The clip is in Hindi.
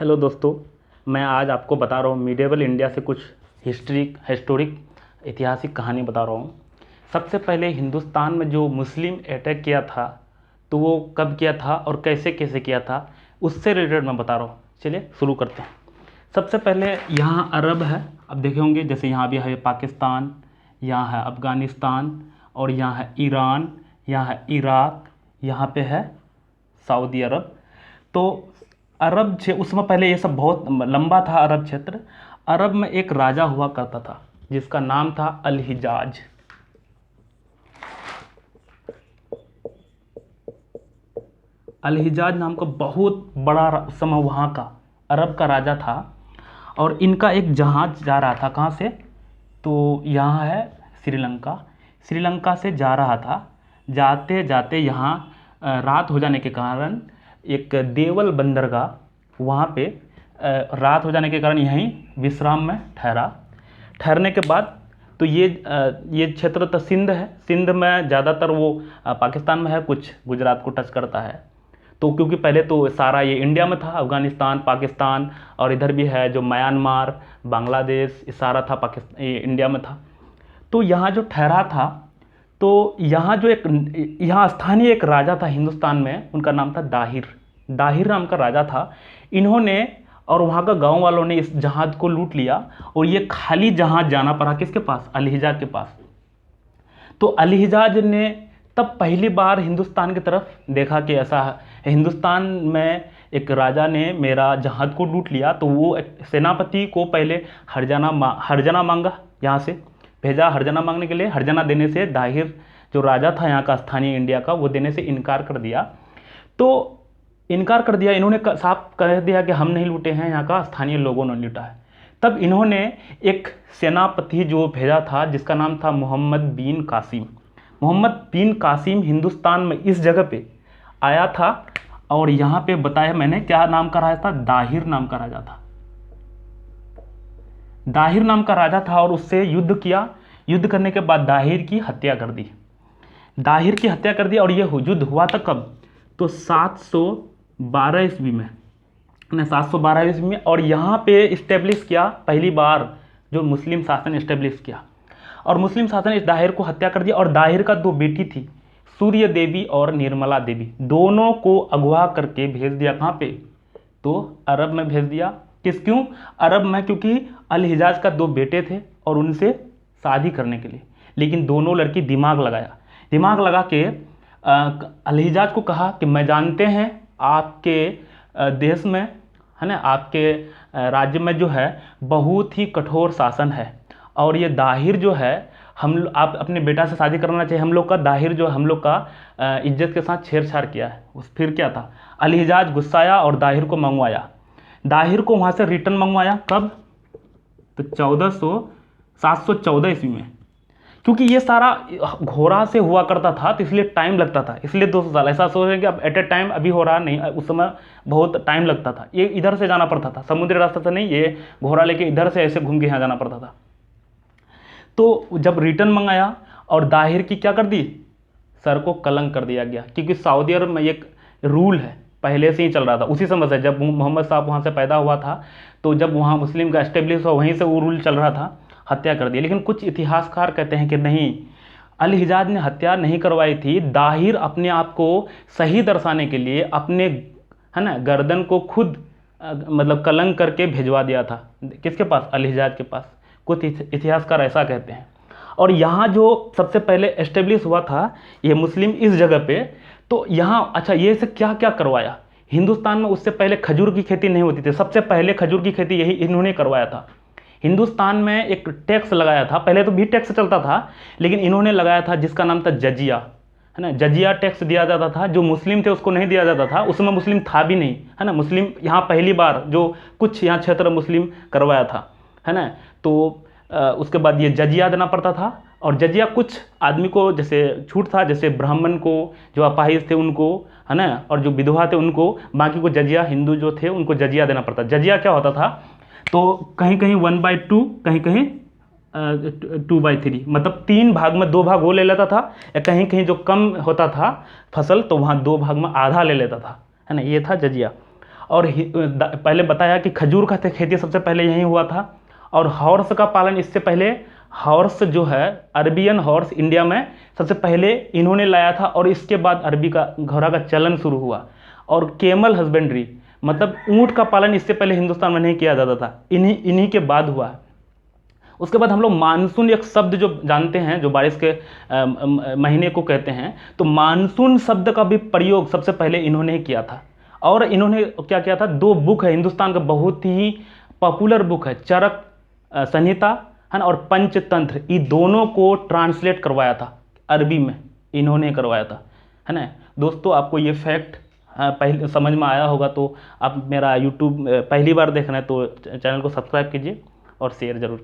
हेलो दोस्तों, मैं आज आपको बता रहा हूँ मिडिएवल इंडिया से कुछ हिस्टोरिक ऐतिहासिक कहानी बता रहा हूँ। सबसे पहले हिंदुस्तान में जो मुस्लिम अटैक किया था तो वो कब किया था और कैसे कैसे किया था, उससे रिलेटेड मैं बता रहा हूँ। चलिए शुरू करते हैं। सबसे पहले यहाँ अरब है, अब देखे होंगे, जैसे यहाँ भी है पाकिस्तान, यहाँ है अफ़गानिस्तान और यहाँ है ईरान, यहाँ है इराक, यहाँ पे है सऊदी अरब। तो अरब उसमें पहले ये सब बहुत लंबा था अरब क्षेत्र। अरब में एक राजा हुआ करता था जिसका नाम था अल हिजाज। अल हिजाज नाम का बहुत बड़ा उस समय वहाँ का अरब का राजा था। और इनका एक जहाज जा रहा था, कहाँ से, तो यहाँ है श्रीलंका। श्रीलंका से जा रहा था। जाते जाते यहाँ रात हो जाने के कारण एक देवल बंदरगाह, वहाँ पे रात हो जाने के कारण यहीं विश्राम में ठहरा। ठहरने के बाद तो ये क्षेत्र तो सिंध है। सिंध में ज़्यादातर वो पाकिस्तान में है, कुछ गुजरात को टच करता है। तो क्योंकि पहले तो सारा ये इंडिया में था, अफ़गानिस्तान, पाकिस्तान और इधर भी है जो म्यांमार, बांग्लादेश, ये सारा था पाकिस्तान, इंडिया में था। तो यहाँ जो ठहरा था, तो यहाँ जो यहाँ स्थानीय एक राजा था हिंदुस्तान में, उनका नाम था दाहिर। दाहिर नाम का राजा था। इन्होंने और वहाँ का गांव वालों ने इस जहाज़ को लूट लिया और ये खाली जहाज़ जाना पड़ा किसके पास, अल हिजाज के पास। तो अल हिजाज ने तब पहली बार हिंदुस्तान की तरफ देखा कि ऐसा हिंदुस्तान में एक राजा ने मेरा जहाज़ को लूट लिया। तो वो सेनापति को पहले हर्जाना मांगा, यहाँ से भेजा हर्जाना मांगने के लिए। हर्जाना देने से दाहिर जो राजा था यहाँ का स्थानीय इंडिया का, वो देने से इनकार कर दिया। तो इनकार कर दिया, इन्होंने साफ कह दिया कि हम नहीं लूटे हैं, यहाँ का स्थानीय लोगों ने लूटा है। तब इन्होंने एक सेनापति जो भेजा था जिसका नाम था मोहम्मद बिन कासिम। मोहम्मद बिन कासिम हिंदुस्तान में इस जगह पे आया था और यहाँ पे बताया मैंने क्या नाम का राजा था, दाहिर नाम का राजा था। दाहिर नाम का राजा था और उससे युद्ध किया। युद्ध करने के बाद दाहिर की हत्या कर दी। दाहिर की हत्या कर दी और ये युद्ध हुआ था कब, तो 712 ईस्वी में, 712 ईस्वी में। और यहाँ पे इस्टेब्लिश किया पहली बार जो मुस्लिम शासन इस्टेब्लिश किया। और मुस्लिम शासन इस दाहिर को हत्या कर दिया। और दाहिर का 2 बेटी थी, सूर्य देवी और निर्मला देवी, दोनों को अगवा करके भेज दिया कहाँ पे, तो अरब में भेज दिया। क्यों अरब में, क्योंकि अल हिजाज का 2 बेटे थे और उनसे शादी करने के लिए। लेकिन दोनों लड़की दिमाग लगा के अल हिजाज को कहा कि मैं जानते हैं आपके देश में, है ना, आपके राज्य में जो है बहुत ही कठोर शासन है और ये दाहिर जो है, आप अपने बेटा से शादी करना चाहिए। हम लोग का दाहिर जो हम लोग का इज्जत के साथ छेड़छाड़ किया है। फिर क्या था, अल हिजाज गुस्साया और दाहिर को मंगवाया। दाहिर को वहाँ से रिटर्न मंगवाया कब, तो 714 ईस्वी में। क्योंकि ये सारा घोड़ा से हुआ करता था तो इसलिए टाइम लगता था, इसलिए 200 साल। ऐसा सोच रहे हैं कि अब एट ए टाइम अभी हो रहा नहीं, उस समय बहुत टाइम लगता था। ये इधर से जाना पड़ता था, समुद्री रास्ते से नहीं, ये घोड़ा लेके इधर से ऐसे घूम के यहाँ जाना पड़ता था। तो जब रिटर्न मंगाया और दाहिर की क्या कर दी, सर को कलंक कर दिया गया। क्योंकि सऊदी अरब में एक रूल है, पहले से ही चल रहा था उसी समय से, जब मोहम्मद साहब वहाँ से पैदा हुआ था, तो जब वहाँ मुस्लिम का एस्टेब्लिश हुआ वहीं से वो रूल चल रहा था, हत्या कर दी। लेकिन कुछ इतिहासकार कहते हैं कि नहीं, अल हिजाज ने हत्या नहीं करवाई थी। दाहिर अपने आप को सही दर्शाने के लिए अपने, है ना, गर्दन को खुद मतलब कलंक करके भिजवा दिया था। किसके पास, अल हिजाज के पास। कुछ इतिहासकार ऐसा कहते हैं। और यहाँ जो सबसे पहले एस्टेब्लिश हुआ था ये मुस्लिम इस जगह पे, तो यहाँ अच्छा ये से क्या क्या करवाया। हिंदुस्तान में उससे पहले खजूर की खेती नहीं होती थी, सबसे पहले खजूर की खेती यही इन्होंने करवाया था। हिंदुस्तान में एक टैक्स लगाया था, पहले तो भी टैक्स चलता था, लेकिन इन्होंने लगाया था जिसका नाम था जजिया, है ना। जजिया टैक्स दिया जाता था, जो मुस्लिम थे उसको नहीं दिया जाता था। उसमें मुस्लिम था भी नहीं, है ना। मुस्लिम यहाँ पहली बार जो कुछ यहाँ क्षेत्र मुस्लिम करवाया था, है ना। तो उसके बाद ये जजिया देना पड़ता था। और जजिया कुछ आदमी को जैसे छूट था, जैसे ब्राह्मण को, जो अपाहिज थे उनको, है ना, और जो विधवा थे उनको, बाकी को जजिया, हिंदू जो थे उनको जजिया देना पड़ता। जजिया क्या होता था, तो कहीं कहीं 1/2, कहीं कहीं 2/3, मतलब 3 भाग में 2 भाग वो ले लेता था, या कहीं कहीं जो कम होता था फसल तो वहाँ 2 भाग में आधा ले लेता था, है ना। ये था जजिया। और पहले बताया कि खजूर का खेती सबसे पहले यहीं हुआ था। और हॉर्स का पालन इससे पहले, हॉर्स जो है अरबियन हॉर्स इंडिया में सबसे पहले इन्होंने लाया था, और इसके बाद अरबी का घोड़ा का चलन शुरू हुआ। और केमल हस्बेंड्री मतलब ऊंट का पालन इससे पहले हिंदुस्तान में नहीं किया जाता था, इन्हीं के बाद हुआ है। उसके बाद हम लोग मानसून एक शब्द जो जानते हैं, जो बारिश के महीने को कहते हैं, तो मानसून शब्द का भी प्रयोग सबसे पहले इन्होंने ही किया था। और इन्होंने क्या किया था, 2 बुक है हिंदुस्तान का बहुत ही पॉपुलर बुक है, चरक संहिता है ना और पंचतंत्र, ये दोनों को ट्रांसलेट करवाया था अरबी में, इन्होंने करवाया था, है ना। दोस्तों आपको ये फैक्ट पहले समझ में आया होगा, तो आप मेरा यूट्यूब पहली बार देख रहे हैं तो चैनल को सब्सक्राइब कीजिए और शेयर जरूर।